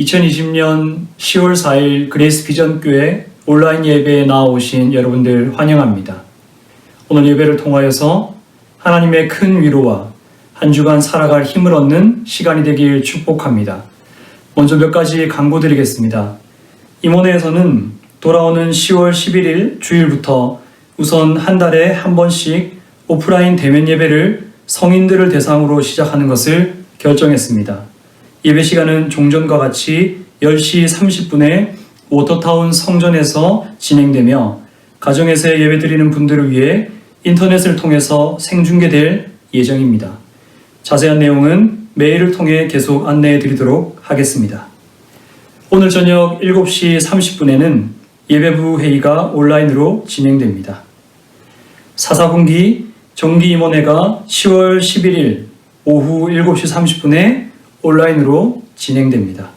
2020년 10월 4일 그레이스 비전교회 온라인 예배에 나오신 여러분들 환영합니다. 오늘 예배를 통하여서 하나님의 큰 위로와 한 주간 살아갈 힘을 얻는 시간이 되길 축복합니다. 먼저 몇 가지 강구드리겠습니다. 임원회에서는 돌아오는 10월 11일 주일부터 우선 한 달에 한 번씩 오프라인 대면 예배를 성인들을 대상으로 시작하는 것을 결정했습니다. 예배 시간은 종전과 같이 10시 30분에 워터타운 성전에서 진행되며 가정에서 예배드리는 분들을 위해 인터넷을 통해서 생중계될 예정입니다. 자세한 내용은 메일을 통해 계속 안내해 드리도록 하겠습니다. 오늘 저녁 7시 30분에는 예배부 회의가 온라인으로 진행됩니다. 사사분기 정기임원회가 10월 11일 오후 7시 30분에 온라인으로 진행됩니다.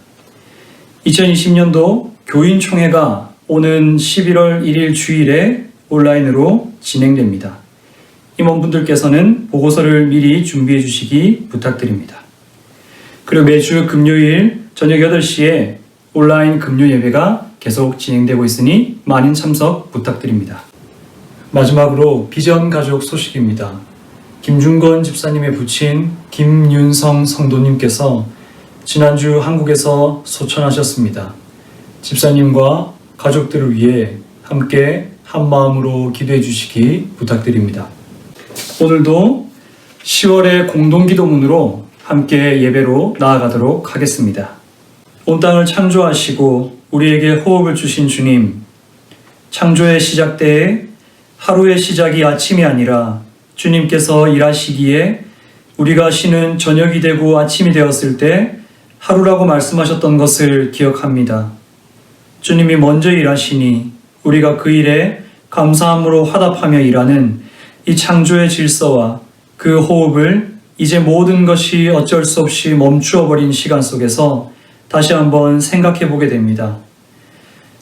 2020년도 교인총회가 오는 11월 1일 주일에 온라인으로 진행됩니다. 임원분들께서는 보고서를 미리 준비해 주시기 부탁드립니다. 그리고 매주 금요일 저녁 8시에 온라인 금요 예배가 계속 진행되고 있으니 많은 참석 부탁드립니다. 마지막으로 비전 가족 소식입니다. 김중건 집사님의 부친 김윤성 성도님께서 지난주 한국에서 소천하셨습니다. 집사님과 가족들을 위해 함께 한 마음으로 기도해 주시기 부탁드립니다. 오늘도 10월의 공동기도문으로 함께 예배로 나아가도록 하겠습니다. 온 땅을 창조하시고 우리에게 호흡을 주신 주님, 창조의 시작 때에 하루의 시작이 아침이 아니라 주님께서 일하시기에 우리가 쉬는 저녁이 되고 아침이 되었을 때 하루라고 말씀하셨던 것을 기억합니다. 주님이 먼저 일하시니 우리가 그 일에 감사함으로 화답하며 일하는 이 창조의 질서와 그 호흡을 이제 모든 것이 어쩔 수 없이 멈추어 버린 시간 속에서 다시 한번 생각해 보게 됩니다.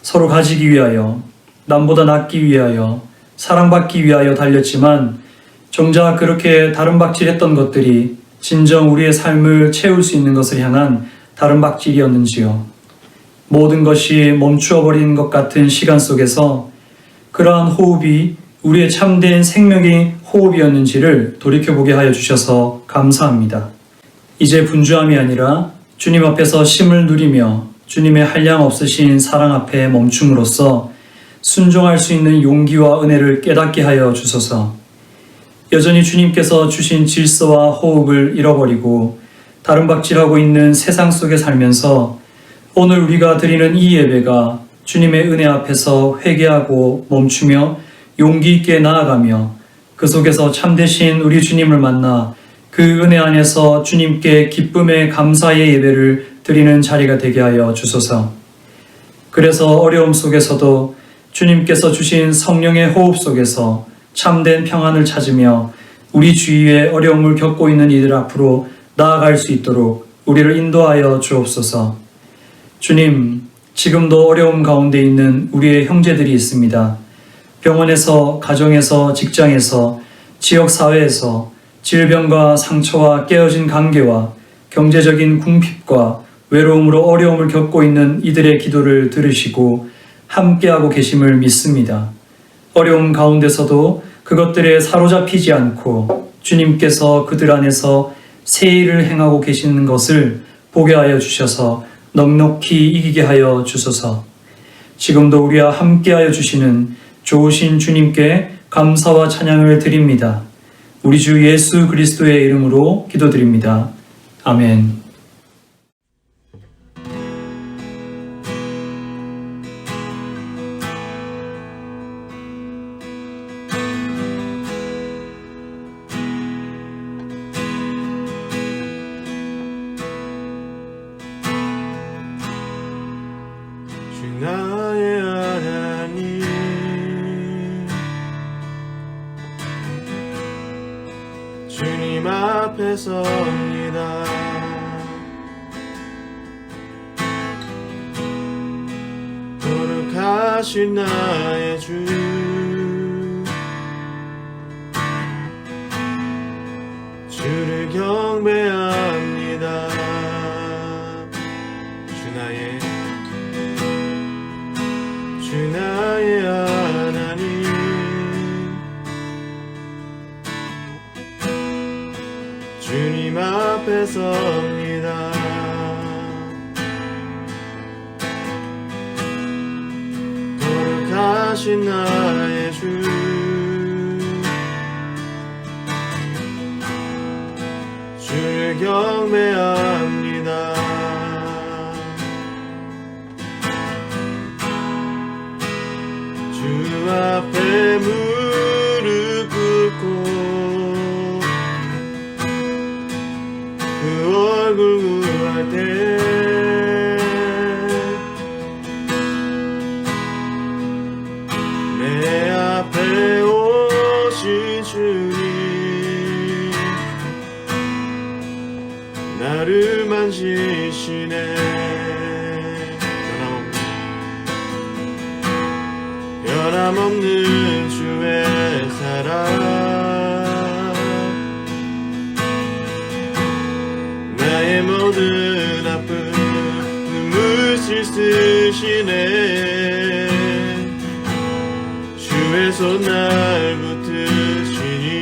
서로 가지기 위하여, 남보다 낫기 위하여, 사랑받기 위하여 달렸지만 정작 그렇게 다름박질했던 것들이 진정 우리의 삶을 채울 수 있는 것을 향한 다름박질이었는지요. 모든 것이 멈추어버린 것 같은 시간 속에서 그러한 호흡이 우리의 참된 생명의 호흡이었는지를 돌이켜보게 하여 주셔서 감사합니다. 이제 분주함이 아니라 주님 앞에서 쉼을 누리며 주님의 한량 없으신 사랑 앞에 멈춤으로써 순종할 수 있는 용기와 은혜를 깨닫게 하여 주소서. 여전히 주님께서 주신 질서와 호흡을 잃어버리고 다름박질하고 있는 세상 속에 살면서 오늘 우리가 드리는 이 예배가 주님의 은혜 앞에서 회개하고 멈추며 용기 있게 나아가며 그 속에서 참되신 우리 주님을 만나 그 은혜 안에서 주님께 기쁨의 감사의 예배를 드리는 자리가 되게 하여 주소서. 그래서 어려움 속에서도 주님께서 주신 성령의 호흡 속에서 참된 평안을 찾으며 우리 주위에 어려움을 겪고 있는 이들 앞으로 나아갈 수 있도록 우리를 인도하여 주옵소서. 주님, 지금도 어려움 가운데 있는 우리의 형제들이 있습니다. 병원에서, 가정에서, 직장에서, 지역사회에서 질병과 상처와 깨어진 관계와 경제적인 궁핍과 외로움으로 어려움을 겪고 있는 이들의 기도를 들으시고 함께하고 계심을 믿습니다. 어려움 가운데서도 그것들에 사로잡히지 않고 주님께서 그들 안에서 새 일을 행하고 계시는 것을 보게 하여 주셔서 넉넉히 이기게 하여 주소서. 지금도 우리와 함께하여 주시는 좋으신 주님께 감사와 찬양을 드립니다. 우리 주 예수 그리스도의 이름으로 기도드립니다. 아멘. 나의 하나님, 주님 앞에 섭니다. 거룩하신 나의 주, 주를 경배합니다. 주 나의 주님 앞에 섭니다. 거룩하신 나의 주, 주를 경배합니다. 주 앞에 무릎 꿇고 그 얼굴 구할 때 내 앞에 오신 주님 나를 만지시네. 변함없는 주의 사랑 나의 모든 아픔 눈물 씻으시네. 주의 손 날 붙드시니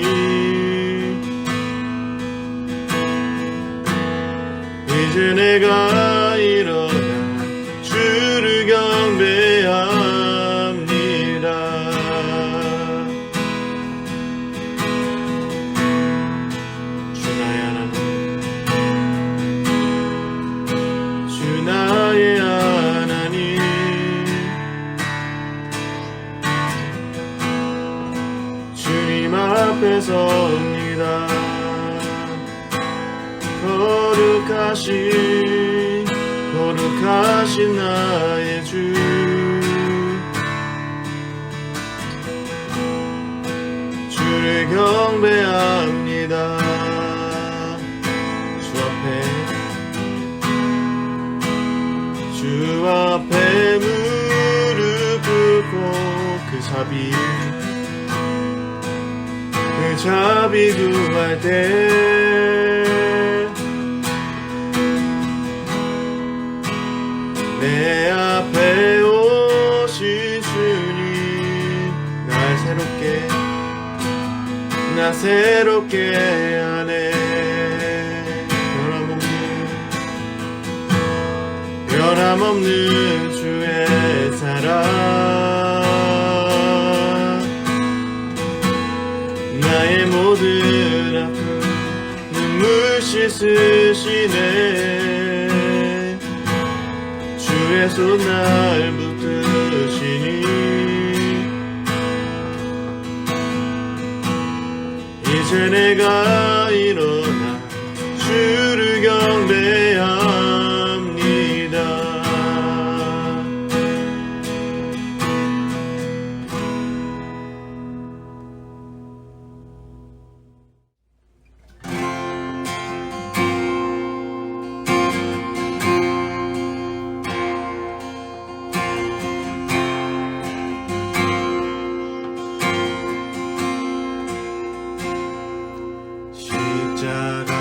이제 내가 일어나 주를 경배합니다. 주 나의 하나님, 주 나의 하나님, 주님 앞에 섭니다. 거룩하신 나의 주, 주를 경배합니다. 주 앞에 무릎 꿇고 그 자비 구할 때 내 앞에 오신 주님 나 새롭게 하네. 변함없는 주의 사랑 나의 모든 아픔 눈물 씻으시네. 주의 손 날 붙드시니 이제 내가 일어나 주를 경배합니다. 십자가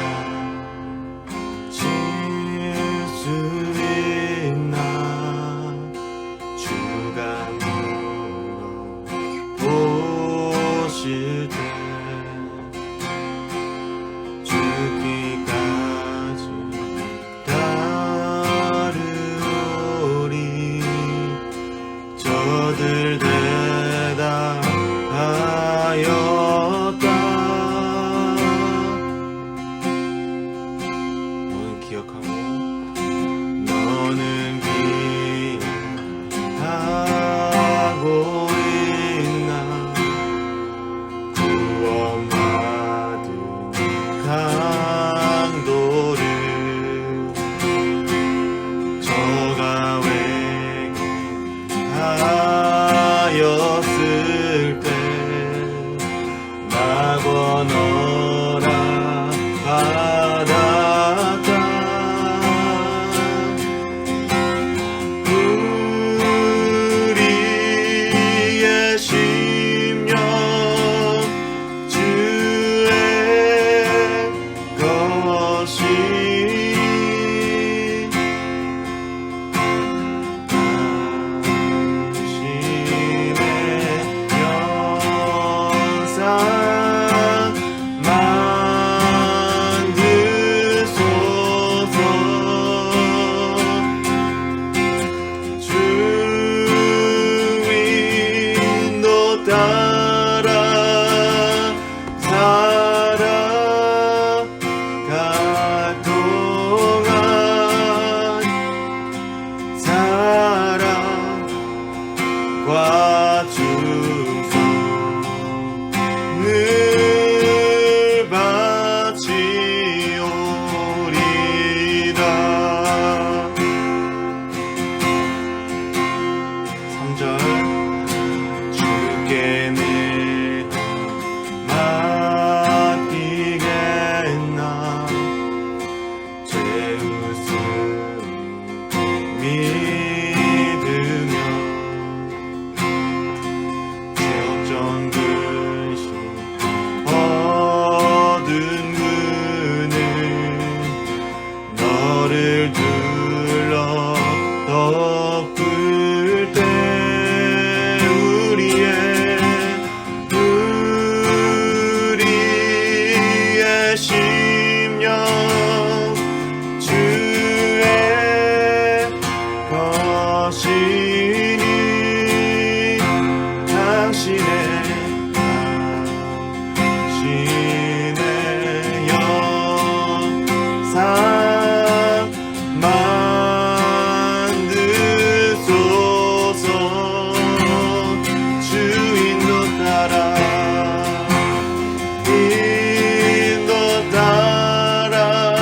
인도 따라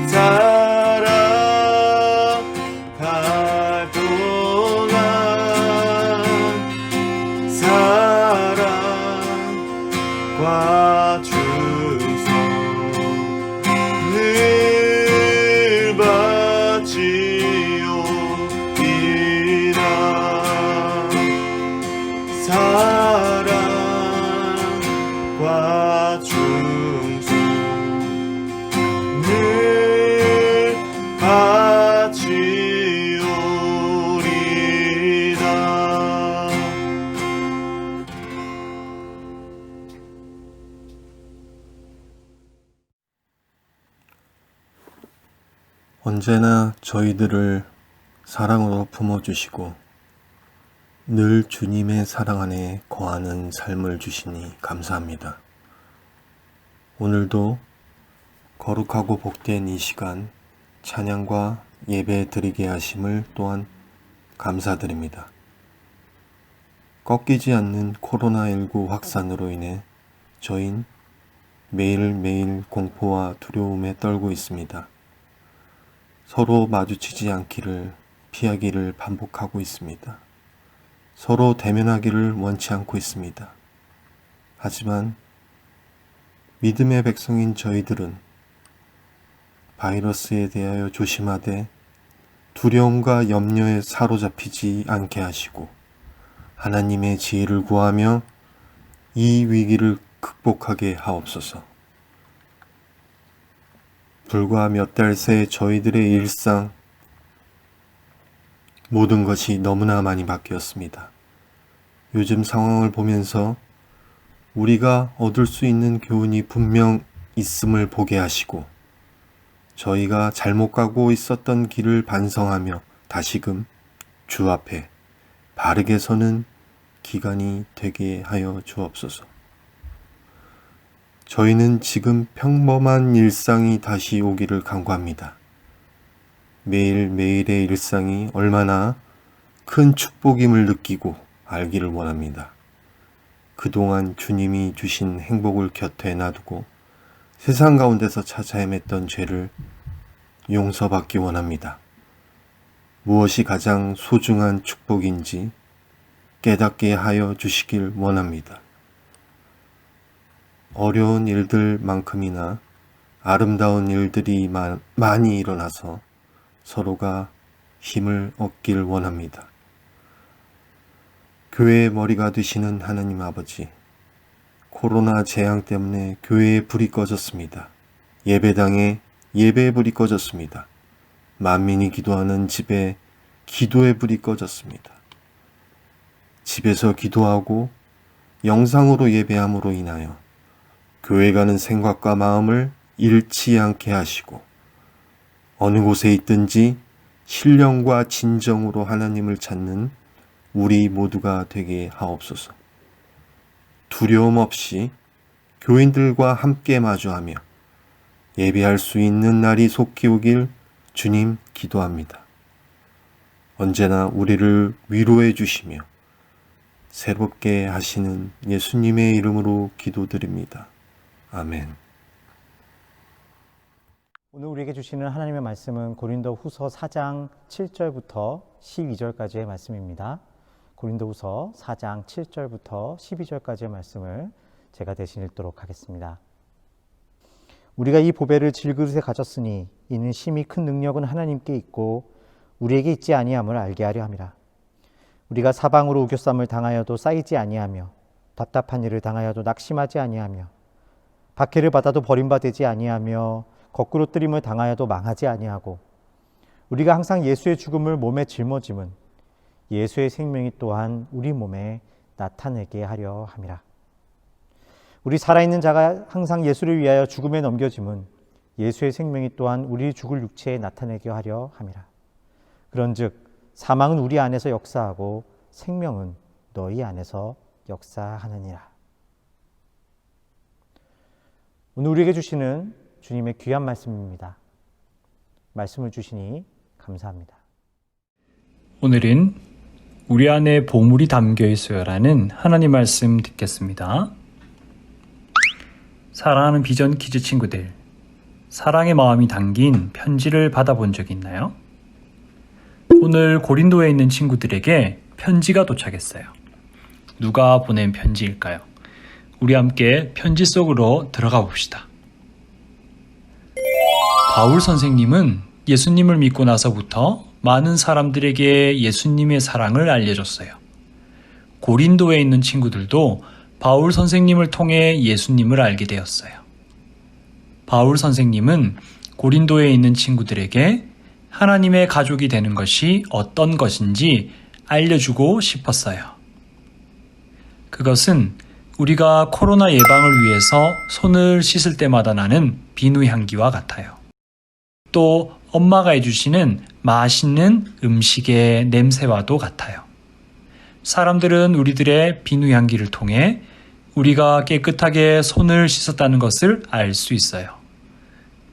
살아갈 동안 사랑과 충성 늘 바치오리라. 사랑과 충성 늘 바치오리다. 언제나 저희들을 사랑으로 품어주시고 늘 주님의 사랑 안에 거하는 삶을 주시니 감사합니다. 오늘도 거룩하고 복된 이 시간 찬양과 예배 드리게 하심을 또한 감사드립니다. 꺾이지 않는 코로나19 확산으로 인해 저희는 매일매일 공포와 두려움에 떨고 있습니다. 서로 마주치지 않기를 피하기를 반복하고 있습니다. 서로 대면하기를 원치 않고 있습니다. 하지만 믿음의 백성인 저희들은 바이러스에 대하여 조심하되 두려움과 염려에 사로잡히지 않게 하시고 하나님의 지혜를 구하며 이 위기를 극복하게 하옵소서. 불과 몇 달 새 저희들의 일상 모든 것이 너무나 많이 바뀌었습니다. 요즘 상황을 보면서 우리가 얻을 수 있는 교훈이 분명 있음을 보게 하시고 저희가 잘못 가고 있었던 길을 반성하며 다시금 주 앞에 바르게 서는 기간이 되게 하여 주옵소서. 저희는 지금 평범한 일상이 다시 오기를 간구합니다. 매일매일의 일상이 얼마나 큰 축복임을 느끼고 알기를 원합니다. 그동안 주님이 주신 행복을 곁에 놔두고 세상 가운데서 찾아 헤맸던 죄를 용서받기 원합니다. 무엇이 가장 소중한 축복인지 깨닫게 하여 주시길 원합니다. 어려운 일들만큼이나 아름다운 일들이 많이 일어나서 서로가 힘을 얻길 원합니다. 교회의 머리가 되시는 하나님 아버지, 코로나 재앙 때문에 교회의 불이 꺼졌습니다. 예배당에 예배의 불이 꺼졌습니다. 만민이 기도하는 집에 기도의 불이 꺼졌습니다. 집에서 기도하고 영상으로 예배함으로 인하여 교회 가는 생각과 마음을 잃지 않게 하시고 어느 곳에 있든지 신령과 진정으로 하나님을 찾는 우리 모두가 되게 하옵소서. 두려움 없이 교인들과 함께 마주하며 예배할 수 있는 날이 속히 오길 주님 기도합니다. 언제나 우리를 위로해 주시며 새롭게 하시는 예수님의 이름으로 기도드립니다. 아멘. 오늘 우리에게 주시는 하나님의 말씀은 고린도후서 4장 7절부터 12절까지의 말씀입니다. 고린도후서 4장 7절부터 12절까지의 말씀을 제가 대신 읽도록 하겠습니다. 우리가 이 보배를 질그릇에 가졌으니 이는 심히 큰 능력은 하나님께 있고 우리에게 있지 아니함을 알게 하려 함이라. 우리가 사방으로 우겨쌈을 당하여도 쌓이지 아니하며 답답한 일을 당하여도 낙심하지 아니하며 박해를 받아도 버림받지 아니하며 거꾸로 뜨림을 당하여도 망하지 아니하고 우리가 항상 예수의 죽음을 몸에 짊어짐은 예수의 생명이 또한 우리 몸에 나타내게 하려 함이라. 우리 살아있는 자가 항상 예수를 위하여 죽음에 넘겨짐은 예수의 생명이 또한 우리 죽을 육체에 나타내게 하려 함이라. 그런즉 사망은 우리 안에서 역사하고 생명은 너희 안에서 역사하느니라. 오늘 우리에게 주시는 주님의 귀한 말씀입니다. 말씀을 주시니 감사합니다. 오늘은 우리 안에 보물이 담겨 있어요라는 하나님 말씀 듣겠습니다. 사랑하는 비전 키즈 친구들, 사랑의 마음이 담긴 편지를 받아본 적 있나요? 오늘 고린도에 있는 친구들에게 편지가 도착했어요. 누가 보낸 편지일까요? 우리 함께 편지 속으로 들어가 봅시다. 바울 선생님은 예수님을 믿고 나서부터 많은 사람들에게 예수님의 사랑을 알려줬어요. 고린도에 있는 친구들도 바울 선생님을 통해 예수님을 알게 되었어요. 바울 선생님은 고린도에 있는 친구들에게 하나님의 가족이 되는 것이 어떤 것인지 알려주고 싶었어요. 그것은 우리가 코로나 예방을 위해서 손을 씻을 때마다 나는 비누 향기와 같아요. 또 엄마가 해주시는 맛있는 음식의 냄새와도 같아요. 사람들은 우리들의 비누 향기를 통해 우리가 깨끗하게 손을 씻었다는 것을 알 수 있어요.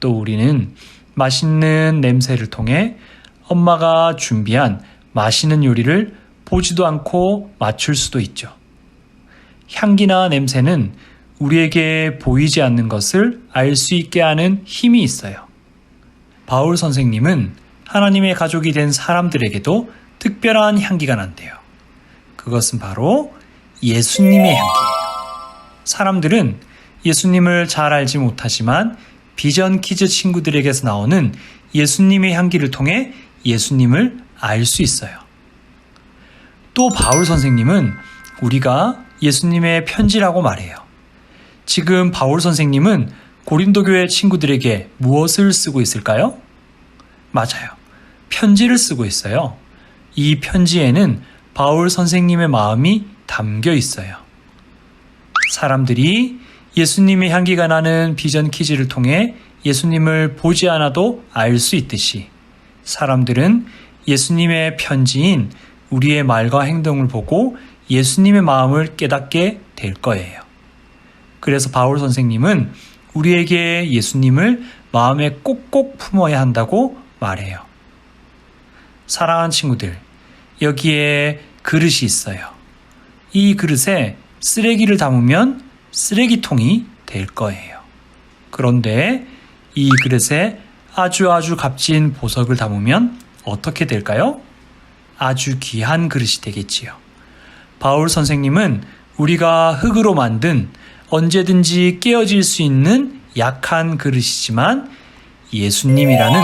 또 우리는 맛있는 냄새를 통해 엄마가 준비한 맛있는 요리를 보지도 않고 맞출 수도 있죠. 향기나 냄새는 우리에게 보이지 않는 것을 알 수 있게 하는 힘이 있어요. 바울 선생님은 하나님의 가족이 된 사람들에게도 특별한 향기가 난대요. 그것은 바로 예수님의 향기예요. 사람들은 예수님을 잘 알지 못하지만 비전 키즈 친구들에게서 나오는 예수님의 향기를 통해 예수님을 알 수 있어요. 또 바울 선생님은 우리가 예수님의 편지라고 말해요. 지금 바울 선생님은 고린도 교회 친구들에게 무엇을 쓰고 있을까요? 맞아요. 편지를 쓰고 있어요. 이 편지에는 바울 선생님의 마음이 담겨 있어요. 사람들이 예수님의 향기가 나는 비전 키즈를 통해 예수님을 보지 않아도 알 수 있듯이 사람들은 예수님의 편지인 우리의 말과 행동을 보고 예수님의 마음을 깨닫게 될 거예요. 그래서 바울 선생님은 우리에게 예수님을 마음에 꼭꼭 품어야 한다고 말해요. 사랑하는 친구들, 여기에 그릇이 있어요. 이 그릇에 쓰레기를 담으면 쓰레기통이 될 거예요. 그런데 이 그릇에 아주 값진 보석을 담으면 어떻게 될까요? 아주 귀한 그릇이 되겠지요. 바울 선생님은 우리가 흙으로 만든 언제든지 깨어질 수 있는 약한 그릇이지만 예수님이라는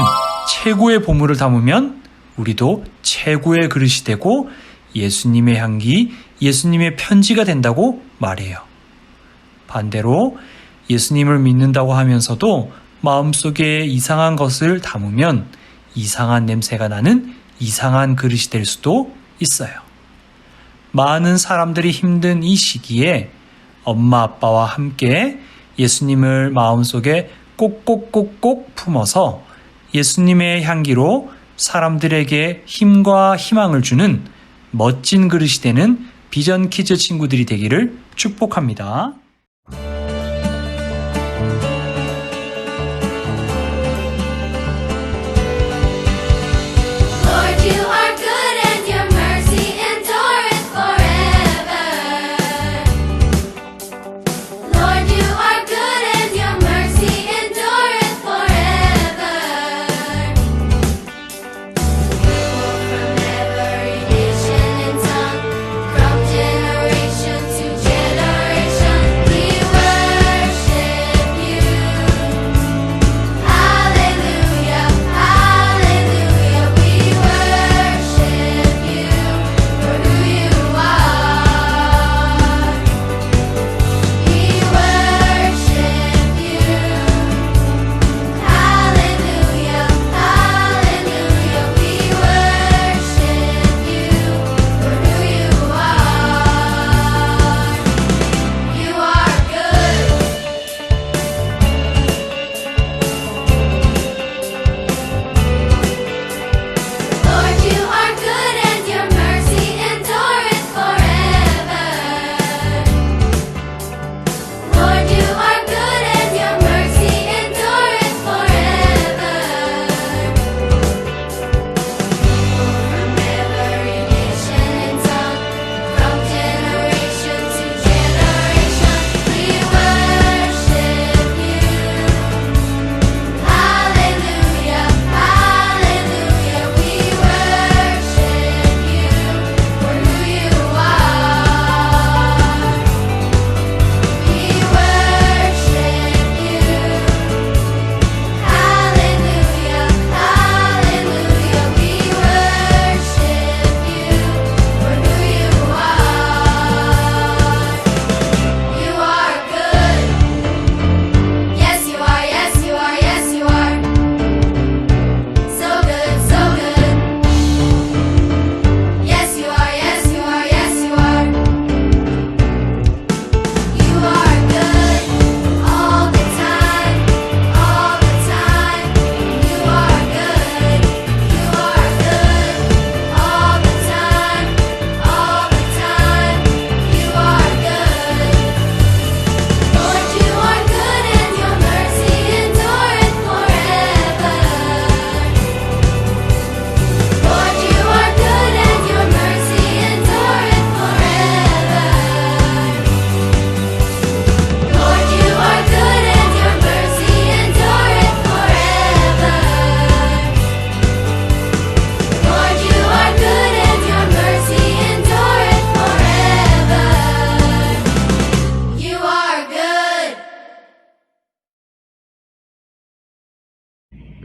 최고의 보물을 담으면 우리도 최고의 그릇이 되고 예수님의 향기, 예수님의 편지가 된다고 말해요. 반대로 예수님을 믿는다고 하면서도 마음속에 이상한 것을 담으면 이상한 냄새가 나는 이상한 그릇이 될 수도 있어요. 많은 사람들이 힘든 이 시기에 엄마 아빠와 함께 예수님을 마음속에 꼭꼭꼭꼭 품어서 예수님의 향기로 사람들에게 힘과 희망을 주는 멋진 그릇이 되는 비전 키즈 친구들이 되기를 축복합니다. Lord, you are good and your mercy endureth forever. Lord, you are good and your mercy endureth forever. People from every nation and tongue, from generation to generation,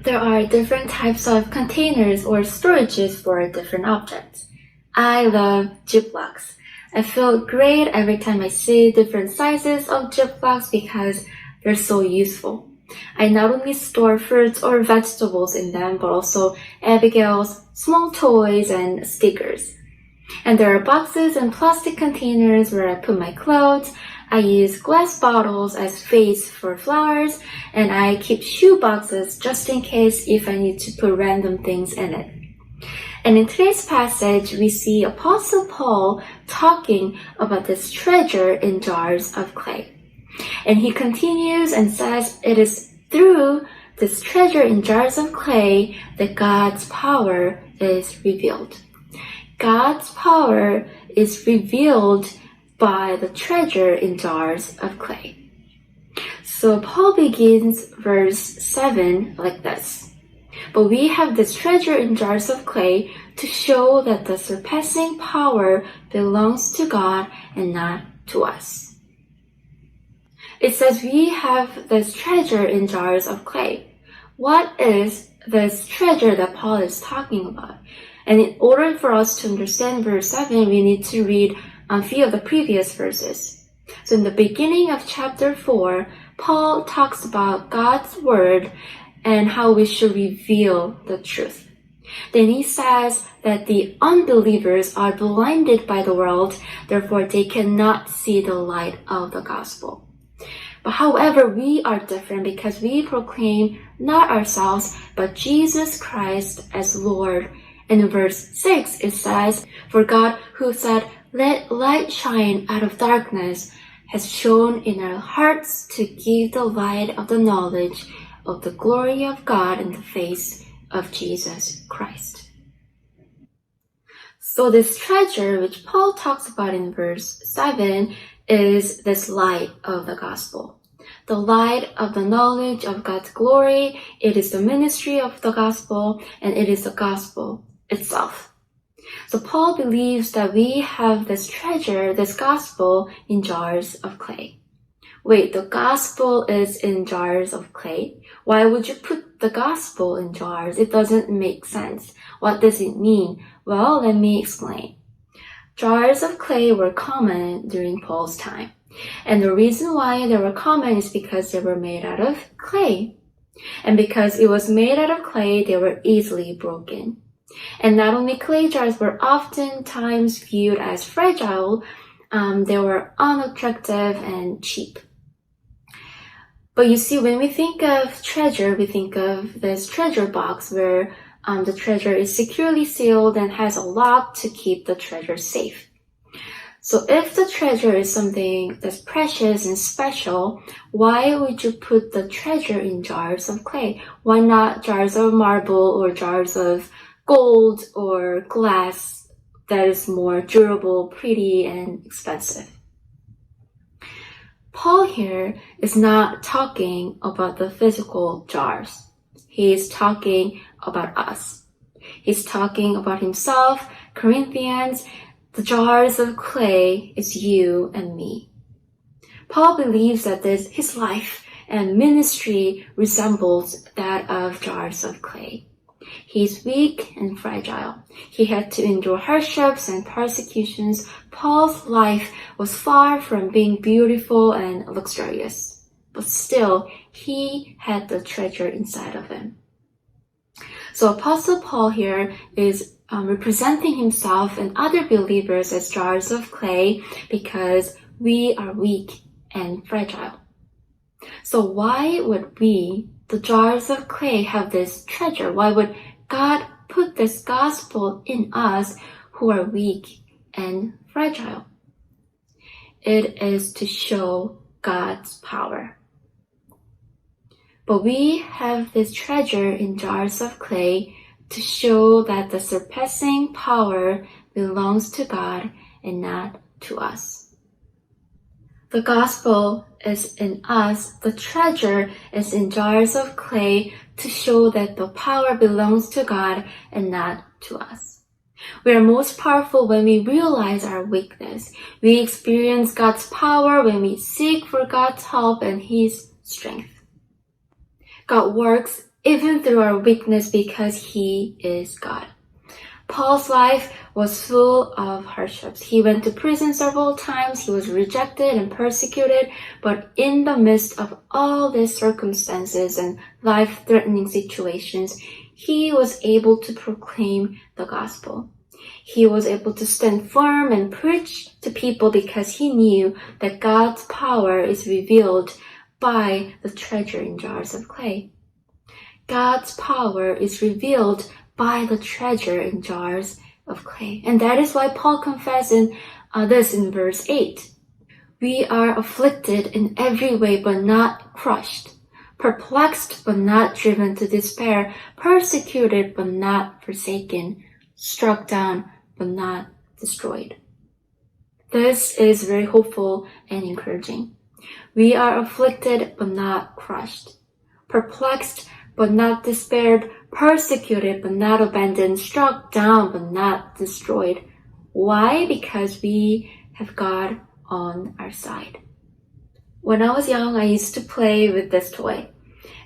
there are different types of containers or storages for different objects. I love Ziplocs. I feel great every time I see different sizes of Ziplocs because they're so useful. I not only store fruits or vegetables in them, but also Abigail's small toys and stickers. And there are boxes and plastic containers where I put my clothes. I use glass bottles as vase for flowers, and I keep shoe boxes just in case if I need to put random things in it. And in today's passage, we see Apostle Paul talking about this treasure in jars of clay. And he continues and says it is through this treasure in jars of clay that God's power is revealed. God's power is revealed by the treasure in jars of clay. So Paul begins verse 7 like this. But we have this treasure in jars of clay to show that the surpassing power belongs to God and not to us. It says we have this treasure in jars of clay. What is this treasure that Paul is talking about? And in order for us to understand verse 7, we need to read a few of the previous verses. So in the beginning of chapter 4, Paul talks about God's word and how we should reveal the truth. Then he says that the unbelievers are blinded by the world, therefore they cannot see the light of the gospel. But however, we are different because we proclaim not ourselves, but Jesus Christ as Lord. And in verse 6, it says, For God who said, Let light shine out of darkness, has shone in our hearts to give the light of the knowledge of the glory of God in the face of Jesus Christ. So this treasure, which Paul talks about in verse 7, is this light of the gospel. The light of the knowledge of God's glory. It is the ministry of the gospel, and it is the gospel itself. So Paul believes that we have this treasure, this gospel, in jars of clay. Wait, the gospel is in jars of clay? Why would you put the gospel in jars? It doesn't make sense. What does it mean? Well, let me explain. Jars of clay were common during Paul's time. And the reason why they were common is because they were made out of clay. And because it was made out of clay, they were easily broken. And not only clay jars were oftentimes viewed as fragile, they were unattractive and cheap. But you see, when we think of treasure, we think of this treasure box where the treasure is securely sealed and has a lock to keep the treasure safe. So if the treasure is something that's precious and special, why would you put the treasure in jars of clay? Why not jars of marble or jars of gold or glass that is more durable, pretty, and expensive? Paul here is not talking about the physical jars. He is talking about us. He's talking about himself, Corinthians. The jars of clay is you and me. Paul believes that his life and ministry resembles that of jars of clay. He's weak and fragile. He had to endure hardships and persecutions. Paul's life was far from being beautiful and luxurious, but still, he had the treasure inside of him. So Apostle Paul here is representing himself and other believers as jars of clay because we are weak and fragile. So why would we, the jars of clay, have this treasure? Why would God put this gospel in us who are weak and fragile? It is to show God's power. But we have this treasure in jars of clay to show that the surpassing power belongs to God and not to us. The gospel is in us, the treasure is in jars of clay to show that the power belongs to God and not to us. We are most powerful when we realize our weakness. We experience God's power when we seek for God's help and His strength. God works even through our weakness, because He is God. Paul's life was full of hardships. He went to prison several times. He was rejected and persecuted. But in the midst of all these circumstances and life-threatening situations, he was able to proclaim the gospel. He was able to stand firm and preach to people because he knew that God's power is revealed by the treasure in jars of clay. God's power is revealed by the treasure in jars of clay. And that is why Paul confessed this in verse 8. We are afflicted in every way but not crushed, perplexed but not driven to despair, persecuted but not forsaken, struck down but not destroyed. This is very hopeful and encouraging. We are afflicted but not crushed, perplexed but not despaired, persecuted but not abandoned, struck down but not destroyed. Why? Because we have God on our side. When I was young, I used to play with this toy.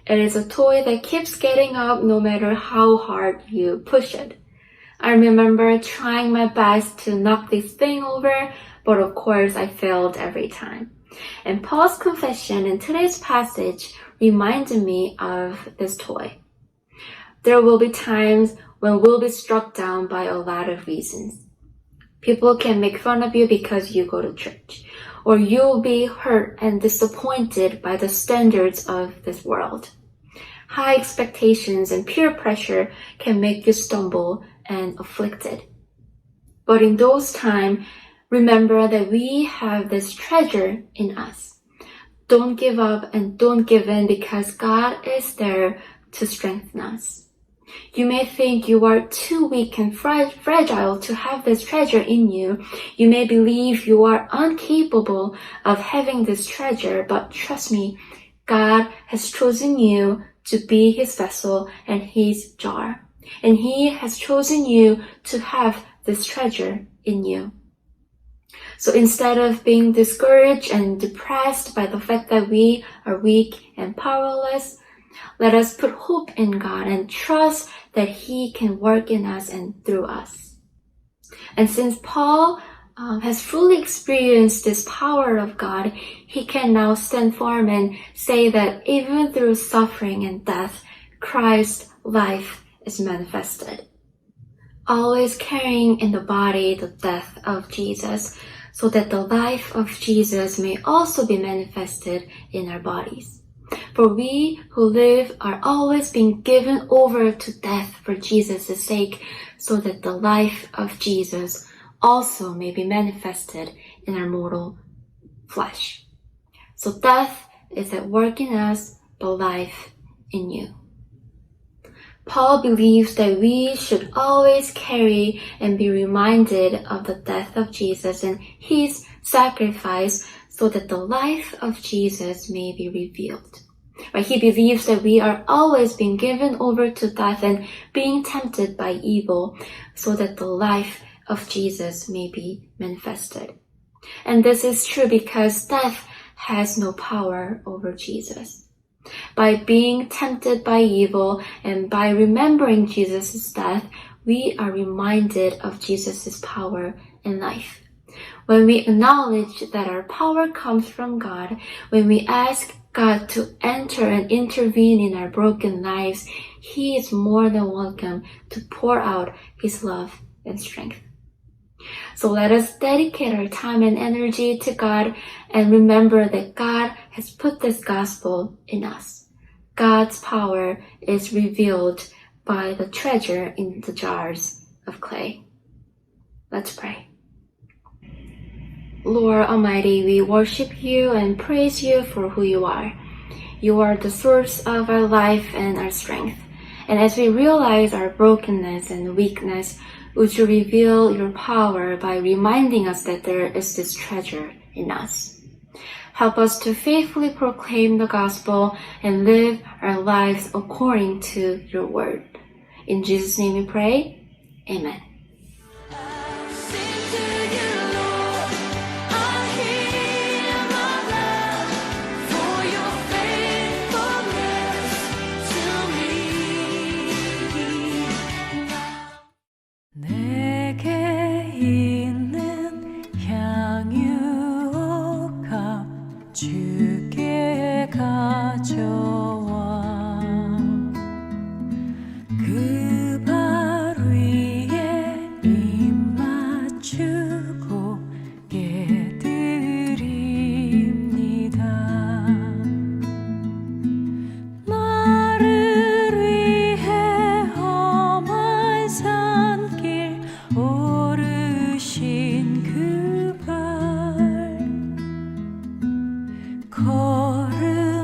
It is a toy that keeps getting up no matter how hard you push it. I remember trying my best to knock this thing over, but of course I failed every time. And Paul's confession in today's passage reminded me of this toy. There will be times when we'll be struck down by a lot of reasons. People can make fun of you because you go to church, or you'll be hurt and disappointed by the standards of this world. High expectations and peer pressure can make you stumble and afflicted. But in those times, remember that we have this treasure in us. Don't give up and don't give in, because God is there to strengthen us. You may think you are too weak and fragile to have this treasure in you. You may believe you are incapable of having this treasure, but trust me, God has chosen you to be His vessel and His jar. And He has chosen you to have this treasure in you. So instead of being discouraged and depressed by the fact that we are weak and powerless, let us put hope in God and trust that He can work in us and through us. And since Paul has fully experienced this power of God, he can now stand firm and say that even through suffering and death, Christ's life is manifested. Always carrying in the body the death of Jesus, so that the life of Jesus may also be manifested in our bodies. For we who live are always being given over to death for Jesus' sake, so that the life of Jesus also may be manifested in our mortal flesh. So death is at work in us, but life in you. Paul believes that we should always carry and be reminded of the death of Jesus and His sacrifice, so that the life of Jesus may be revealed. But he believes that we are always being given over to death and being tempted by evil, so that the life of Jesus may be manifested. And this is true because death has no power over Jesus. By being tempted by evil and by remembering Jesus' death, we are reminded of Jesus' power and life. When we acknowledge that our power comes from God, when we ask God to enter and intervene in our broken lives, He is more than welcome to pour out His love and strength. So let us dedicate our time and energy to God and remember that God has put this gospel in us. God's power is revealed by the treasure in the jars of clay. Let's pray. Lord Almighty, we worship You and praise You for who You are. You are the source of our life and our strength. And as we realize our brokenness and weakness, would You reveal Your power by reminding us that there is this treasure in us. Help us to faithfully proclaim the gospel and live our lives according to Your word. In Jesus' name we pray. Amen. Sing to You, Lord, a hymn of love for Your faithfulness to me. 가져와 그 발 위에 입 맞추고 깨드립니다. 나를 위해 험한 산길 오르신 그 발 걸음마다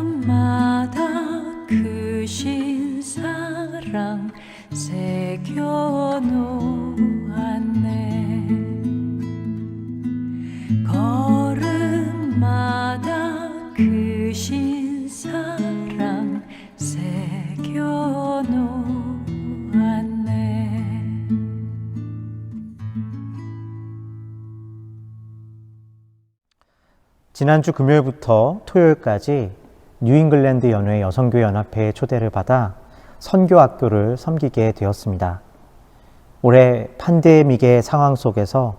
크신 사랑 새겨놓았네. 걸음마다 크신 사랑 새겨놓았네. 지난주 금요일부터 토요일까지 뉴잉글랜드 연회 여성교회 연합회의 초대를 받아 선교학교를 섬기게 되었습니다. 올해 팬데믹의 상황 속에서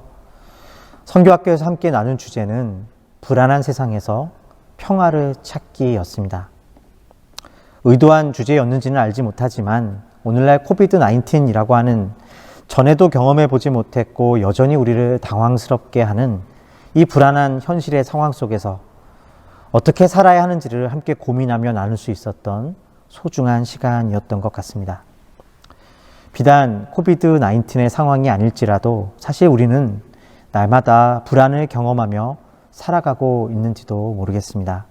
선교학교에서 함께 나눈 주제는 불안한 세상에서 평화를 찾기였습니다. 의도한 주제였는지는 알지 못하지만 오늘날 코비드-19이라고 하는 전에도 경험해 보지 못했고 여전히 우리를 당황스럽게 하는 이 불안한 현실의 상황 속에서 어떻게 살아야 하는지를 함께 고민하며 나눌 수 있었던 소중한 시간이었던 것 같습니다. 비단 코비드-19의 상황이 아닐지라도 사실 우리는 날마다 불안을 경험하며 살아가고 있는지도 모르겠습니다.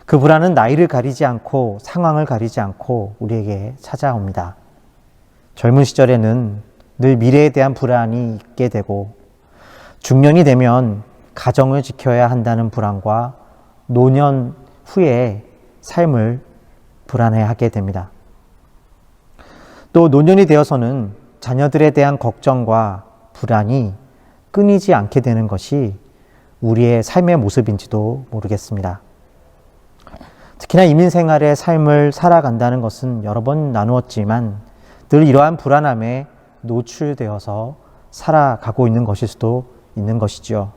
그 불안은 나이를 가리지 않고 상황을 가리지 않고 우리에게 찾아옵니다. 젊은 시절에는 늘 미래에 대한 불안이 있게 되고 중년이 되면 가정을 지켜야 한다는 불안과 노년 후에 삶을 불안해하게 됩니다. 또 노년이 되어서는 자녀들에 대한 걱정과 불안이 끊이지 않게 되는 것이 우리의 삶의 모습인지도 모르겠습니다. 특히나 이민 생활의 삶을 살아간다는 것은 여러 번 나누었지만 늘 이러한 불안함에 노출되어서 살아가고 있는 것일 수도 있는 것이죠.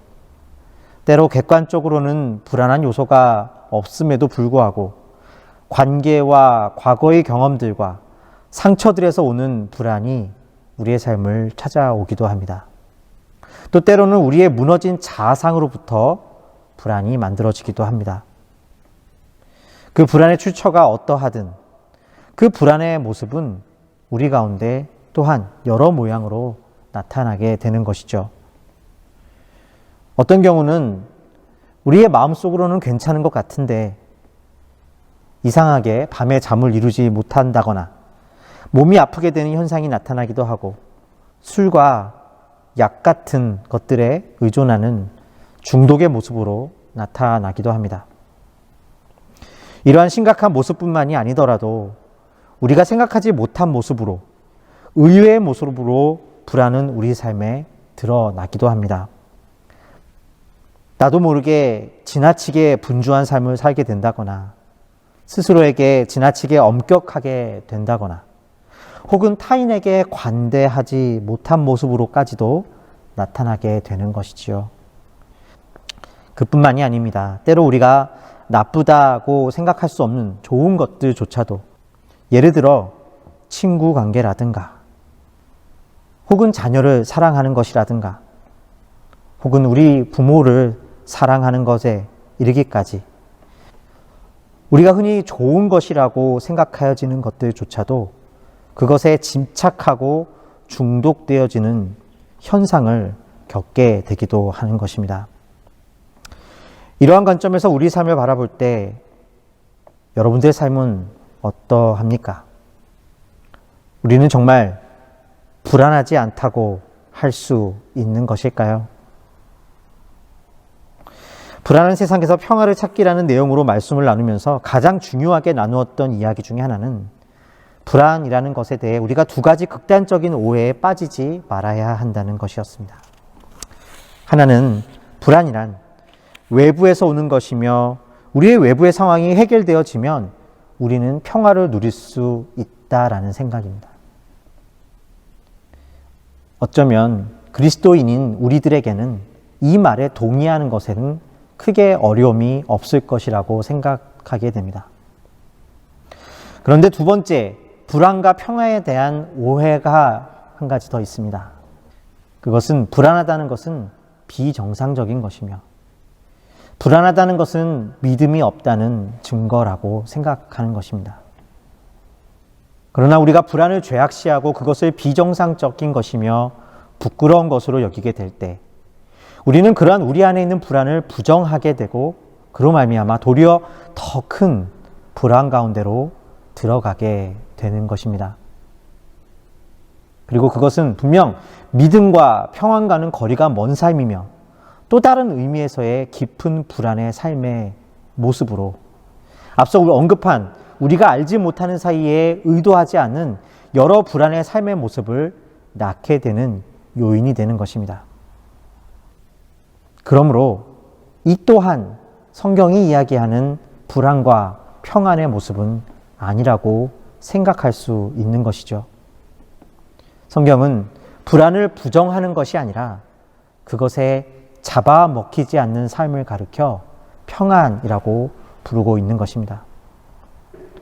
때로 객관적으로는 불안한 요소가 없음에도 불구하고 관계와 과거의 경험들과 상처들에서 오는 불안이 우리의 삶을 찾아오기도 합니다. 또 때로는 우리의 무너진 자아상으로부터 불안이 만들어지기도 합니다. 그 불안의 출처가 어떠하든 그 불안의 모습은 우리 가운데 또한 여러 모양으로 나타나게 되는 것이죠. 어떤 경우는 우리의 마음속으로는 괜찮은 것 같은데 이상하게 밤에 잠을 이루지 못한다거나 몸이 아프게 되는 현상이 나타나기도 하고 술과 약 같은 것들에 의존하는 중독의 모습으로 나타나기도 합니다. 이러한 심각한 모습뿐만이 아니더라도 우리가 생각하지 못한 모습으로 의외의 모습으로 불안은 우리 삶에 드러나기도 합니다. 나도 모르게 지나치게 분주한 삶을 살게 된다거나 스스로에게 지나치게 엄격하게 된다거나 혹은 타인에게 관대하지 못한 모습으로까지도 나타나게 되는 것이지요. 그뿐만이 아닙니다. 때로 우리가 나쁘다고 생각할 수 없는 좋은 것들조차도 예를 들어 친구 관계라든가 혹은 자녀를 사랑하는 것이라든가 혹은 우리 부모를 사랑하는 것에 이르기까지 우리가 흔히 좋은 것이라고 생각하여지는 것들조차도 그것에 집착하고 중독되어지는 현상을 겪게 되기도 하는 것입니다. 이러한 관점에서 우리 삶을 바라볼 때 여러분들의 삶은 어떠합니까? 우리는 정말 불안하지 않다고 할 수 있는 것일까요? 불안한 세상에서 평화를 찾기라는 내용으로 말씀을 나누면서 가장 중요하게 나누었던 이야기 중에 하나는 불안이라는 것에 대해 우리가 두 가지 극단적인 오해에 빠지지 말아야 한다는 것이었습니다. 하나는 불안이란 외부에서 오는 것이며 우리의 외부의 상황이 해결되어지면 우리는 평화를 누릴 수 있다라는 생각입니다. 어쩌면 그리스도인인 우리들에게는 이 말에 동의하는 것에는 크게 어려움이 없을 것이라고 생각하게 됩니다. 그런데 두 번째, 불안과 평화에 대한 오해가 한 가지 더 있습니다. 그것은 불안하다는 것은 비정상적인 것이며 불안하다는 것은 믿음이 없다는 증거라고 생각하는 것입니다. 그러나 우리가 불안을 죄악시하고 그것을 비정상적인 것이며 부끄러운 것으로 여기게 될 때 우리는 그러한 우리 안에 있는 불안을 부정하게 되고 그로 말미암아 도리어 더 큰 불안 가운데로 들어가게 되는 것입니다. 그리고 그것은 분명 믿음과 평안과는 거리가 먼 삶이며 또 다른 의미에서의 깊은 불안의 삶의 모습으로 앞서 언급한 우리가 알지 못하는 사이에 의도하지 않은 여러 불안의 삶의 모습을 낳게 되는 요인이 되는 것입니다. 그러므로 이 또한 성경이 이야기하는 불안과 평안의 모습은 아니라고 생각할 수 있는 것이죠. 성경은 불안을 부정하는 것이 아니라 그것에 잡아먹히지 않는 삶을 가르쳐 평안이라고 부르고 있는 것입니다.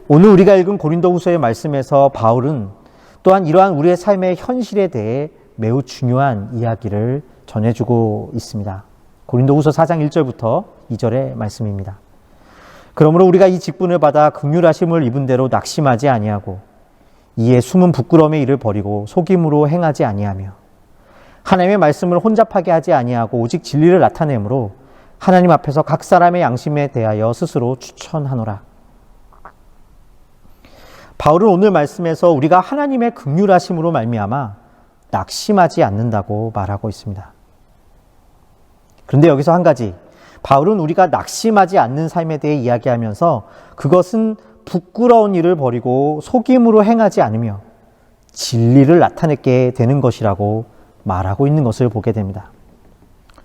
오늘 우리가 읽은 고린도후서의 말씀에서 바울은 또한 이러한 우리의 삶의 현실에 대해 매우 중요한 이야기를 전해주고 있습니다. 고린도후서 4장 1절부터 2절의 말씀입니다. 그러므로 우리가 이 직분을 받아 긍휼하심을 입은 대로 낙심하지 아니하고 이에 숨은 부끄러움의 일을 버리고 속임으로 행하지 아니하며 하나님의 말씀을 혼잡하게 하지 아니하고 오직 진리를 나타내므로 하나님 앞에서 각 사람의 양심에 대하여 스스로 추천하노라. 바울은 오늘 말씀에서 우리가 하나님의 긍휼하심으로 말미암아 낙심하지 않는다고 말하고 있습니다. 그런데 여기서 한 가지, 바울은 우리가 낙심하지 않는 삶에 대해 이야기하면서 그것은 부끄러운 일을 버리고 속임으로 행하지 않으며 진리를 나타내게 되는 것이라고 말하고 있는 것을 보게 됩니다.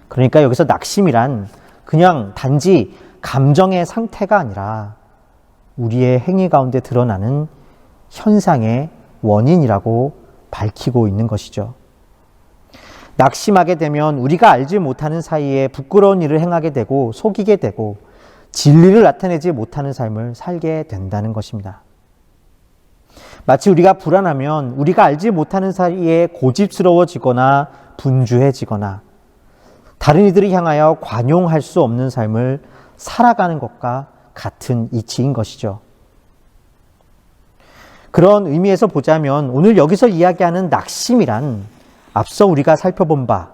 그러니까 여기서 낙심이란 그냥 단지 감정의 상태가 아니라 우리의 행위 가운데 드러나는 현상의 원인이라고 밝히고 있는 것이죠. 낙심하게 되면 우리가 알지 못하는 사이에 부끄러운 일을 행하게 되고 속이게 되고 진리를 나타내지 못하는 삶을 살게 된다는 것입니다. 마치 우리가 불안하면 우리가 알지 못하는 사이에 고집스러워지거나 분주해지거나 다른 이들을 향하여 관용할 수 없는 삶을 살아가는 것과 같은 이치인 것이죠. 그런 의미에서 보자면 오늘 여기서 이야기하는 낙심이란 앞서 우리가 살펴본 바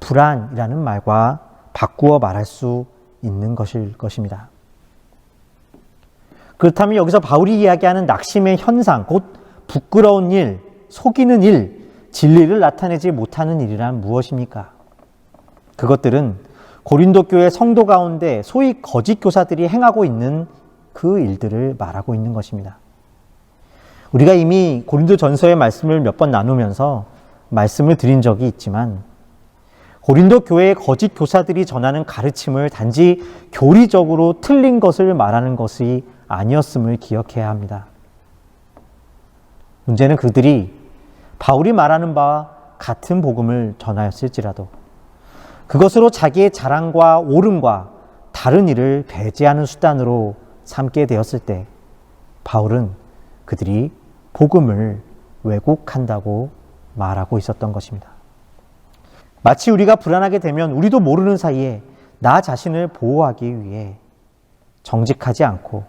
불안이라는 말과 바꾸어 말할 수 있는 것일 것입니다. 그렇다면 여기서 바울이 이야기하는 낙심의 현상, 곧 부끄러운 일, 속이는 일, 진리를 나타내지 못하는 일이란 무엇입니까? 그것들은 고린도 교회 성도 가운데 소위 거짓 교사들이 행하고 있는 그 일들을 말하고 있는 것입니다. 우리가 이미 고린도 전서의 말씀을 몇 번 나누면서 말씀을 드린 적이 있지만 고린도 교회의 거짓 교사들이 전하는 가르침을 단지 교리적으로 틀린 것을 말하는 것이 아니었음을 기억해야 합니다. 문제는 그들이 바울이 말하는 바와 같은 복음을 전하였을지라도 그것으로 자기의 자랑과 오름과 다른 일을 배제하는 수단으로 삼게 되었을 때 바울은 그들이 복음을 왜곡한다고 말하고 있었던 것입니다. 마치 우리가 불안하게 되면 우리도 모르는 사이에 나 자신을 보호하기 위해 정직하지 않고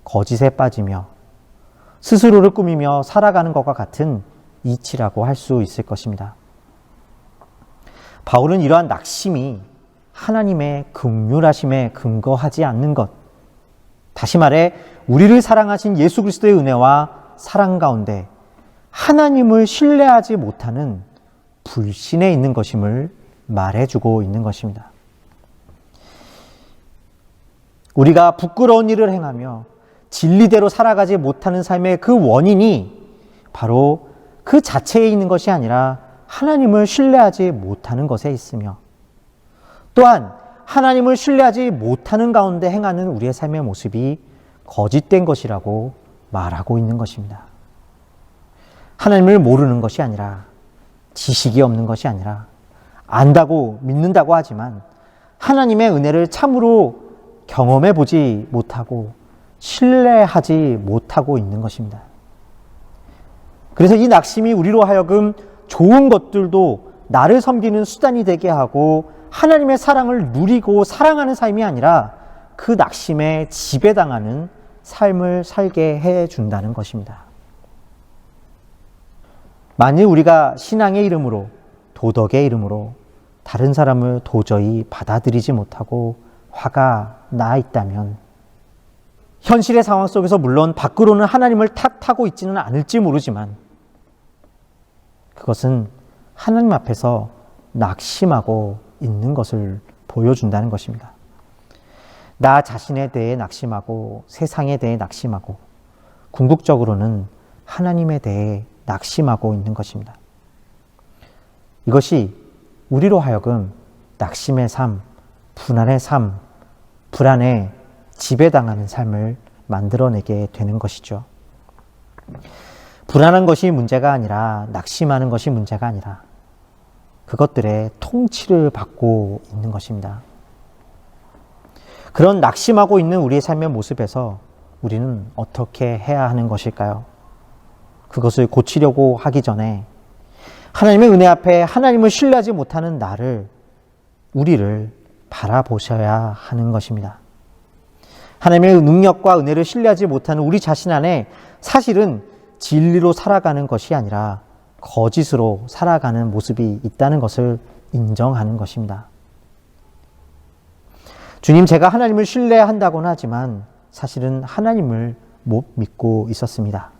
거짓에 빠지며 스스로를 꾸미며 살아가는 것과 같은 이치라고 할 수 있을 것입니다. 바울은 이러한 낙심이 하나님의 긍휼하심에 근거하지 않는 것, 다시 말해 우리를 사랑하신 예수 그리스도의 은혜와 사랑 가운데 하나님을 신뢰하지 못하는 불신에 있는 것임을 말해주고 있는 것입니다. 우리가 부끄러운 일을 행하며 진리대로 살아가지 못하는 삶의 그 원인이 바로 그 자체에 있는 것이 아니라 하나님을 신뢰하지 못하는 것에 있으며 또한 하나님을 신뢰하지 못하는 가운데 행하는 우리의 삶의 모습이 거짓된 것이라고 말하고 있는 것입니다. 하나님을 모르는 것이 아니라 지식이 없는 것이 아니라 안다고 믿는다고 하지만 하나님의 은혜를 참으로 경험해 보지 못하고 신뢰하지 못하고 있는 것입니다. 그래서 이 낙심이 우리로 하여금 좋은 것들도 나를 섬기는 수단이 되게 하고 하나님의 사랑을 누리고 사랑하는 삶이 아니라 그 낙심에 지배당하는 삶을 살게 해준다는 것입니다. 만일 우리가 신앙의 이름으로, 도덕의 이름으로 다른 사람을 도저히 받아들이지 못하고 화가 나 있다면 현실의 상황 속에서 물론 밖으로는 하나님을 탓하고 있지는 않을지 모르지만 그것은 하나님 앞에서 낙심하고 있는 것을 보여준다는 것입니다. 나 자신에 대해 낙심하고 세상에 대해 낙심하고 궁극적으로는 하나님에 대해 낙심하고 있는 것입니다. 이것이 우리로 하여금 낙심의 삶, 불안의 삶, 불안에 지배당하는 삶을 만들어내게 되는 것이죠. 불안한 것이 문제가 아니라 낙심하는 것이 문제가 아니라 그것들의 통치를 받고 있는 것입니다. 그런 낙심하고 있는 우리의 삶의 모습에서 우리는 어떻게 해야 하는 것일까요? 그것을 고치려고 하기 전에 하나님의 은혜 앞에 하나님을 신뢰하지 못하는 우리를 바라보셔야 하는 것입니다. 하나님의 능력과 은혜를 신뢰하지 못하는 우리 자신 안에 사실은 진리로 살아가는 것이 아니라 거짓으로 살아가는 모습이 있다는 것을 인정하는 것입니다. 주님, 제가 하나님을 신뢰한다고는 하지만 사실은 하나님을 못 믿고 있었습니다.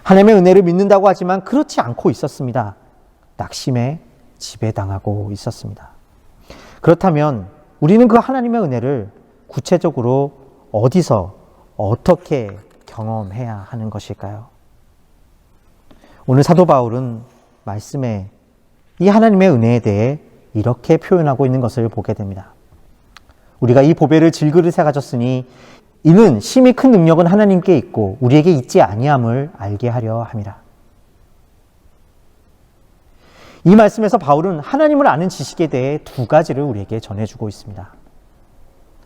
하나님의 은혜를 믿는다고 하지만 그렇지 않고 있었습니다. 낙심에 지배당하고 있었습니다. 그렇다면 우리는 그 하나님의 은혜를 구체적으로 어디서 어떻게 경험해야 하는 것일까요? 오늘 사도 바울은 말씀에 이 하나님의 은혜에 대해 이렇게 표현하고 있는 것을 보게 됩니다. 우리가 이 보배를 질그릇에 가졌으니 이는 심히 큰 능력은 하나님께 있고 우리에게 있지 아니함을 알게 하려 함이라. 이 말씀에서 바울은 하나님을 아는 지식에 대해 두 가지를 우리에게 전해주고 있습니다.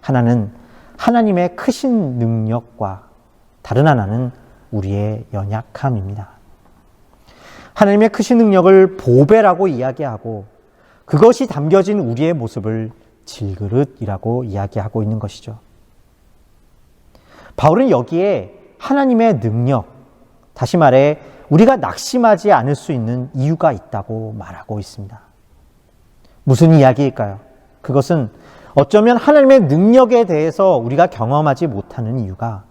하나는 하나님의 크신 능력과 다른 하나는 우리의 연약함입니다. 하나님의 크신 능력을 보배라고 이야기하고 그것이 담겨진 우리의 모습을 질그릇이라고 이야기하고 있는 것이죠. 바울은 여기에 하나님의 능력, 다시 말해 우리가 낙심하지 않을 수 있는 이유가 있다고 말하고 있습니다. 무슨 이야기일까요? 그것은 어쩌면 하나님의 능력에 대해서 우리가 경험하지 못하는 이유가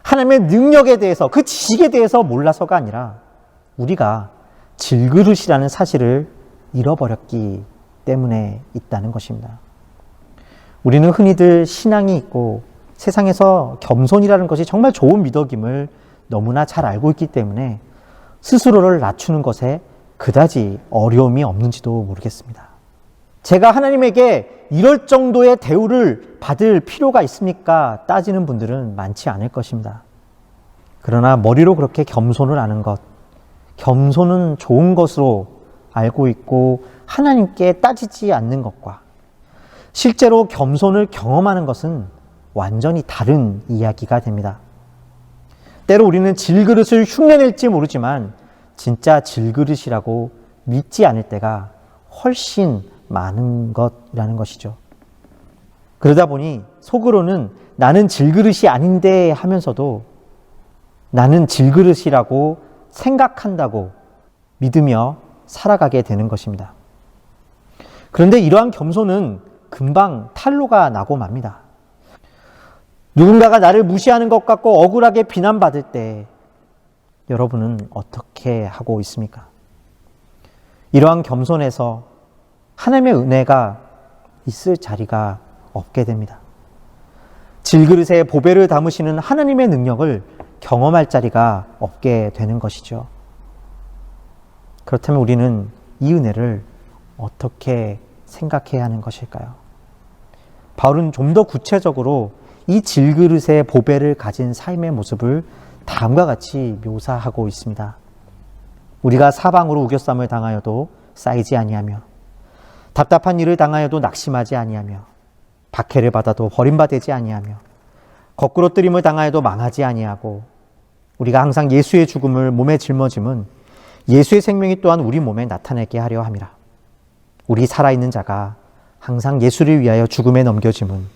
하나님의 능력에 대해서 그 지식에 대해서 몰라서가 아니라 우리가 질그릇이라는 사실을 잃어버렸기 때문에 있다는 것입니다. 우리는 흔히들 신앙이 있고 세상에서 겸손이라는 것이 정말 좋은 미덕임을 너무나 잘 알고 있기 때문에 스스로를 낮추는 것에 그다지 어려움이 없는지도 모르겠습니다. 제가 하나님에게 이럴 정도의 대우를 받을 필요가 있습니까? 따지는 분들은 많지 않을 것입니다. 그러나 머리로 그렇게 겸손을 아는 것, 겸손은 좋은 것으로 알고 있고 하나님께 따지지 않는 것과 실제로 겸손을 경험하는 것은 완전히 다른 이야기가 됩니다. 때로 우리는 질그릇을 흉내낼지 모르지만 진짜 질그릇이라고 믿지 않을 때가 훨씬 많은 것이라는 것이죠. 그러다 보니 속으로는 나는 질그릇이 아닌데 하면서도 나는 질그릇이라고 생각한다고 믿으며 살아가게 되는 것입니다. 그런데 이러한 겸손은 금방 탄로가 나고 맙니다. 누군가가 나를 무시하는 것 같고 억울하게 비난받을 때 여러분은 어떻게 하고 있습니까? 이러한 겸손에서 하나님의 은혜가 있을 자리가 없게 됩니다. 질그릇에 보배를 담으시는 하나님의 능력을 경험할 자리가 없게 되는 것이죠. 그렇다면 우리는 이 은혜를 어떻게 생각해야 하는 것일까요? 바울은 좀 더 구체적으로 이 질그릇의 보배를 가진 삶의 모습을 다음과 같이 묘사하고 있습니다. 우리가 사방으로 우겨쌈을 당하여도 쌓이지 아니하며 답답한 일을 당하여도 낙심하지 아니하며 박해를 받아도 버림받지 아니하며 거꾸로 뜨림을 당하여도 망하지 아니하고 우리가 항상 예수의 죽음을 몸에 짊어짐은 예수의 생명이 또한 우리 몸에 나타내게 하려 함이라. 우리 살아있는 자가 항상 예수를 위하여 죽음에 넘겨짐은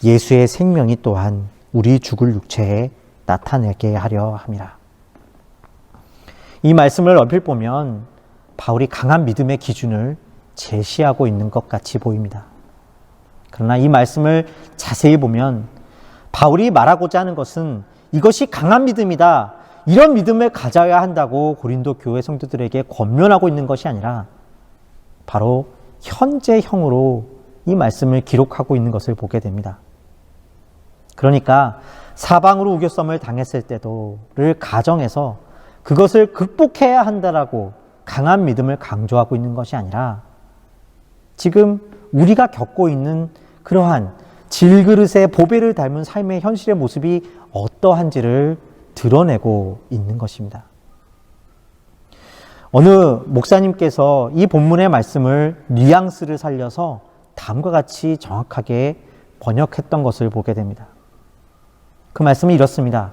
예수의 생명이 또한 우리 죽을 육체에 나타내게 하려 함이라. 이 말씀을 얼핏 보면 바울이 강한 믿음의 기준을 제시하고 있는 것 같이 보입니다. 그러나 이 말씀을 자세히 보면 바울이 말하고자 하는 것은 이것이 강한 믿음이다, 이런 믿음을 가져야 한다고 고린도 교회 성도들에게 권면하고 있는 것이 아니라 바로 현재형으로 이 말씀을 기록하고 있는 것을 보게 됩니다. 그러니까 사방으로 우겨썸을 당했을 때도를 가정해서 그것을 극복해야 한다라고 강한 믿음을 강조하고 있는 것이 아니라 지금 우리가 겪고 있는 그러한 질그릇의 보배를 닮은 삶의 현실의 모습이 어떠한지를 드러내고 있는 것입니다. 어느 목사님께서 이 본문의 말씀을 뉘앙스를 살려서 다음과 같이 정확하게 번역했던 것을 보게 됩니다. 그 말씀이 이렇습니다.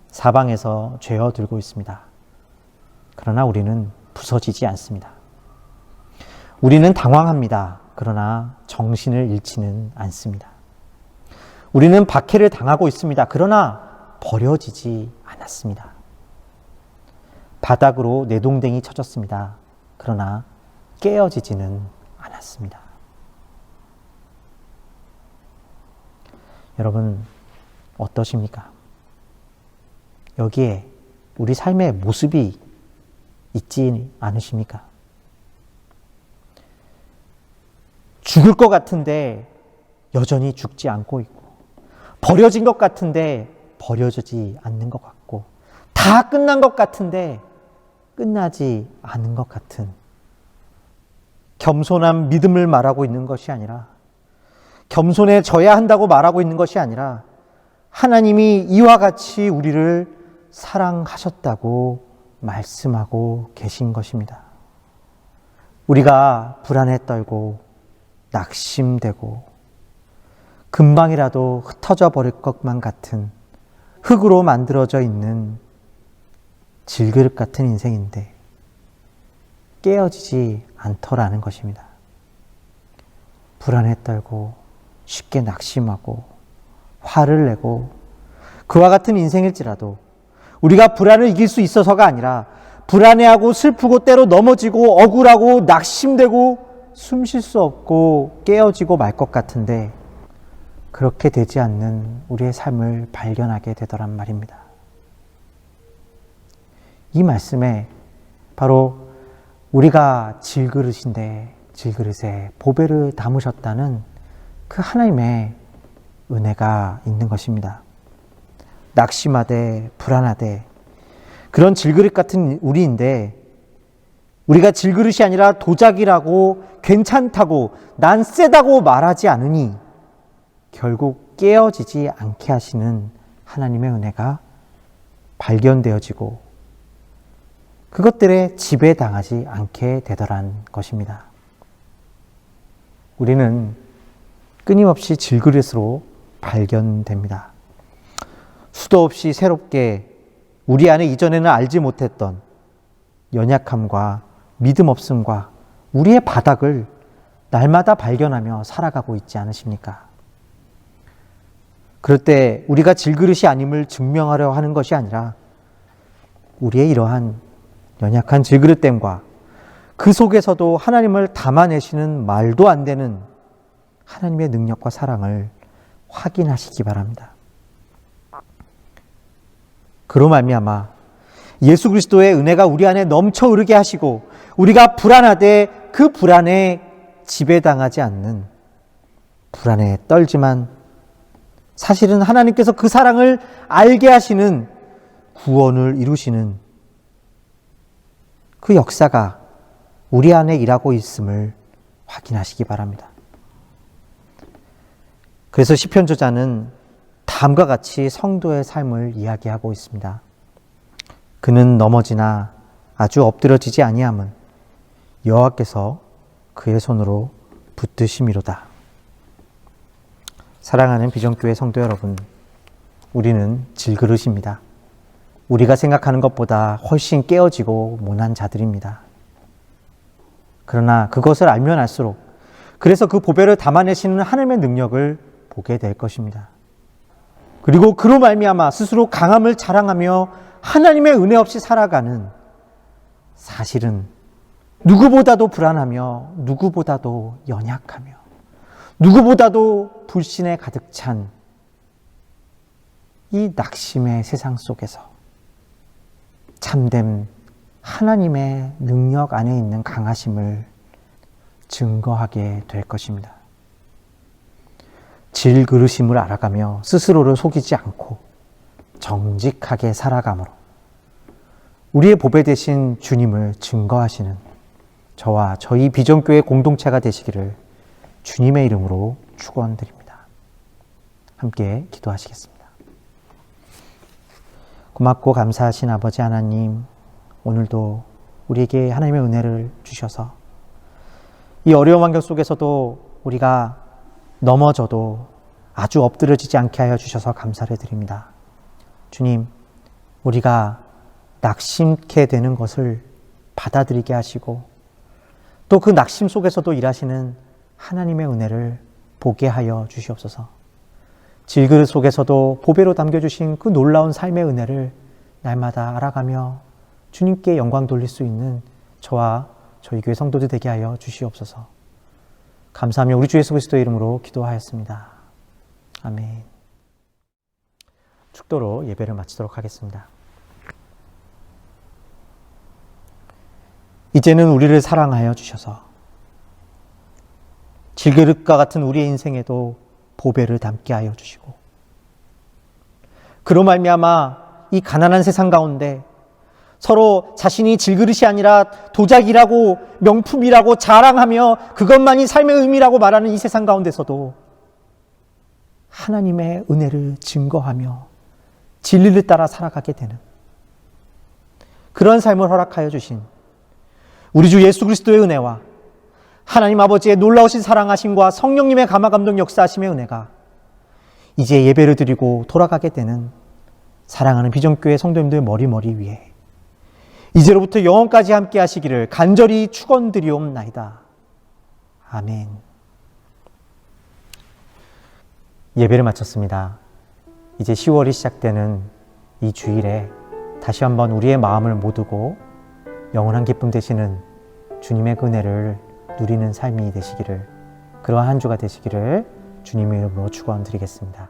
사방에서 죄어들고 있습니다. 그러나 우리는 부서지지 않습니다. 우리는 당황합니다. 그러나 정신을 잃지는 않습니다. 우리는 박해를 당하고 있습니다. 그러나 버려지지 않았습니다. 바닥으로 내동댕이 쳐졌습니다. 그러나 깨어지지는 않았습니다. 여러분, 어떠십니까? 여기에 우리 삶의 모습이 있지 않으십니까? 죽을 것 같은데 여전히 죽지 않고 있고, 버려진 것 같은데 버려지지 않는 것 같고, 다 끝난 것 같은데 끝나지 않은 것 같은 겸손한 믿음을 말하고 있는 것이 아니라, 겸손해져야 한다고 말하고 있는 것이 아니라 하나님이 이와 같이 우리를 사랑하셨다고 말씀하고 계신 것입니다. 우리가 불안에 떨고 낙심되고 금방이라도 흩어져 버릴 것만 같은 흙으로 만들어져 있는 질그릇 같은 인생인데 깨어지지 않더라는 것입니다. 불안에 떨고 쉽게 낙심하고 화를 내고 그와 같은 인생일지라도 우리가 불안을 이길 수 있어서가 아니라 불안해하고 슬프고 때로 넘어지고 억울하고 낙심되고 숨 쉴 수 없고 깨어지고 말 것 같은데 그렇게 되지 않는 우리의 삶을 발견하게 되더란 말입니다. 이 말씀에 바로 우리가 질그릇인데 질그릇에 보배를 담으셨다는 그 하나님의 은혜가 있는 것입니다. 낙심하되 불안하되 그런 질그릇 같은 우리인데 우리가 질그릇이 아니라 도자기라고 괜찮다고 난 세다고 말하지 않으니 결국 깨어지지 않게 하시는 하나님의 은혜가 발견되어지고 그것들에 지배당하지 않게 되더란 것입니다. 우리는 끊임없이 질그릇으로 발견됩니다. 수도 없이 새롭게 우리 안에 이전에는 알지 못했던 연약함과 믿음 없음과 우리의 바닥을 날마다 발견하며 살아가고 있지 않으십니까? 그럴 때 우리가 질그릇이 아님을 증명하려 하는 것이 아니라 우리의 이러한 연약한 질그릇됨과 그 속에서도 하나님을 담아내시는 말도 안 되는 하나님의 능력과 사랑을 확인하시기 바랍니다. 그로 말미암아 예수 그리스도의 은혜가 우리 안에 넘쳐 흐르게 하시고 우리가 불안하되 그 불안에 지배당하지 않는 불안에 떨지만 사실은 하나님께서 그 사랑을 알게 하시는 구원을 이루시는 그 역사가 우리 안에 일하고 있음을 확인하시기 바랍니다. 그래서 시편 저자는 다음과 같이 성도의 삶을 이야기하고 있습니다. 그는 넘어지나 아주 엎드러지지 아니함은 여호와께서 그의 손으로 붙드심이로다. 사랑하는 비전교회 성도 여러분, 우리는 질그릇입니다. 우리가 생각하는 것보다 훨씬 깨어지고 모난 자들입니다. 그러나 그것을 알면 알수록 그래서 그 보배를 담아내시는 하나님의 능력을 보게 될 것입니다. 그리고 그로 말미암아 스스로 강함을 자랑하며 하나님의 은혜 없이 살아가는, 사실은 누구보다도 불안하며 누구보다도 연약하며 누구보다도 불신에 가득 찬 이 낙심의 세상 속에서 참된 하나님의 능력 안에 있는 강하심을 증거하게 될 것입니다. 질그릇임을 알아가며 스스로를 속이지 않고 정직하게 살아감으로 우리의 보배 되신 주님을 증거하시는 저와 저희 비전교회 공동체가 되시기를 주님의 이름으로 축원드립니다. 함께 기도하시겠습니다. 고맙고 감사하신 아버지 하나님, 오늘도 우리에게 하나님의 은혜를 주셔서 이 어려운 환경 속에서도 우리가 넘어져도 아주 엎드려지지 않게 하여 주셔서 감사를 드립니다. 주님, 우리가 낙심케 되는 것을 받아들이게 하시고 또 그 낙심 속에서도 일하시는 하나님의 은혜를 보게 하여 주시옵소서. 질그릇 속에서도 보배로 담겨주신 그 놀라운 삶의 은혜를 날마다 알아가며 주님께 영광 돌릴 수 있는 저와 저희 교회 성도들 되게 하여 주시옵소서. 감사하며 우리 주 예수 그리스도의 이름으로 기도하였습니다. 아멘. 축도로 예배를 마치도록 하겠습니다. 이제는 우리를 사랑하여 주셔서 질그릇과 같은 우리의 인생에도 보배를 담게 하여 주시고 그로 말미암아 이 가난한 세상 가운데 서로 자신이 질그릇이 아니라 도자기라고 명품이라고 자랑하며 그것만이 삶의 의미라고 말하는 이 세상 가운데서도 하나님의 은혜를 증거하며 진리를 따라 살아가게 되는 그런 삶을 허락하여 주신 우리 주 예수 그리스도의 은혜와 하나님 아버지의 놀라우신 사랑하심과 성령님의 감화감동 역사하심의 은혜가 이제 예배를 드리고 돌아가게 되는 사랑하는 비전교회 성도님들의 머리 위에 이제로부터 영원까지 함께 하시기를 간절히 축원드리옵나이다. 아멘. 예배를 마쳤습니다. 이제 10월이 시작되는 이 주일에 다시 한번 우리의 마음을 모두고 영원한 기쁨 되시는 주님의 은혜를 누리는 삶이 되시기를, 그러한 한 주가 되시기를 주님의 이름으로 축원드리겠습니다.